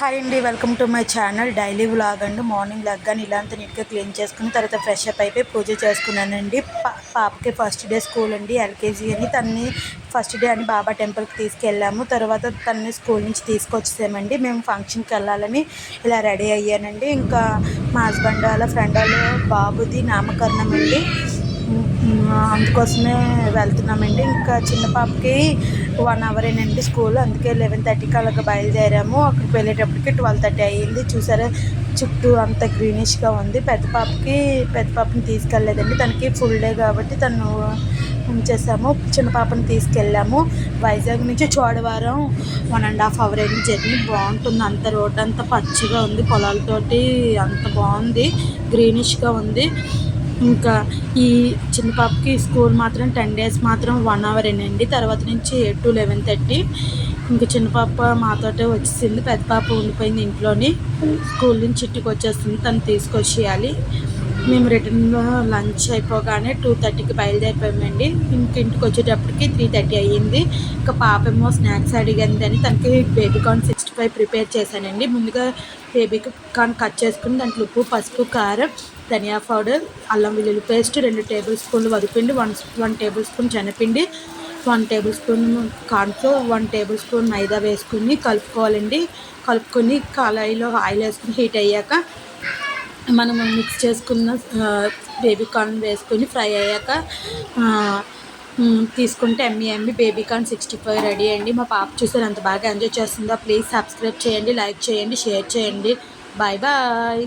Hi అండి, welcome to my channel. Daily vlog అండి. Morning లెగ్గానే ఇలా అంతా నీట్గా క్లీన్ చేసుకుని తర్వాత ఫ్రెష్ అప్ అయిపోయి పూజ చేసుకున్నానండి. పాపకి ఫస్ట్ డే స్కూల్ అండి, ఎల్కేజీ అని. తన్ని ఫస్ట్ డే అని బాబా టెంపుల్కి తీసుకెళ్ళాము. తర్వాత తన్ని స్కూల్ నుంచి తీసుకొచ్చేసామండి. మేము ఫంక్షన్కి వెళ్ళాలని ఇలా రెడీ అయ్యానండి. ఇంకా మా హస్బెండ్ వాళ్ళ ఫ్రెండ్ వాళ్ళ బాబుది నామకరణం అండి. అందుకోసమే వెళ్తున్నామండి. ఇంకా చిన్న పాపకి 1 అవరేనండి స్కూల్. అందుకే 11:30కి అలాగ బయలుదేరాము. అక్కడికి వెళ్ళేటప్పటికి 12:30 అయ్యింది. చూసారా, చుట్టూ అంత గ్రీనిష్గా ఉంది. పెద్ద పాపని తీసుకెళ్ళలేదండి, తనకి ఫుల్ డే కాబట్టి తను ఉంచేసాము. చిన్న పాపని తీసుకెళ్ళాము. వైజాగ్ నుంచి చోడవరం 1.5 అవర్ అయింది జర్నీ. బాగుంటుంది, అంత రోడ్ అంతా పచ్చిగా ఉంది, పొలాలతోటి అంత బాగుంది, గ్రీనిష్గా ఉంది. ఇంకా ఈ చిన్న పాపకి స్కూల్ మాత్రం 10 డేస్ మాత్రం 1 అవరేనండి. తర్వాత నుంచి 8 to 11:30. ఇంకా చిన్న పాప మాతోటే వచ్చేసింది, పెద్ద పాప ఉండిపోయింది ఇంట్లోని. స్కూల్ నుంచి ఇంటికి వచ్చేస్తుంది, తను తీసుకొచ్చేయాలి. మేము రిటర్న్లో లంచ్ అయిపోగానే 2:30కి బయలుదేరిపోయామండి. ఇంటికి వచ్చేటప్పటికి 3:30 అయ్యింది. ఇంకా పాప ఏమో స్నాక్స్ అడిగింది అని తనకి బేబీకార్న్ 65 ప్రిపేర్ చేశానండి. ముందుగా బేబీకార్న్ కట్ చేసుకుని దాంట్లో ఉప్పు, పసుపు, కారం, ధనియా పౌడర్, అల్లం వెల్లుల్లి పేస్ట్, 2 టేబుల్ స్పూన్లు వరిపిండి, 1 టేబుల్ స్పూన్ శనగపిండి, 1 table spoon cornflour, 1 table spoon maida వేసుకుని కలుపుకోవాలండి. కలుపుకొని కళాయిలో ఆయిల్ వేసుకుని హీట్ అయ్యాక మనం మిక్స్ చేసుకున్న బేబీకార్న్ వేసుకొని ఫ్రై అయ్యాక తీసుకుంటే ఎమ్మి బేబీకార్న్ 65 రెడీ అండి. మా పాప చూసారు ఎంత బాగా ఎంజాయ్ చేస్తుందో. ప్లీజ్ సబ్స్క్రైబ్ చేయండి, లైక్ చేయండి, షేర్ చేయండి. Bye bye.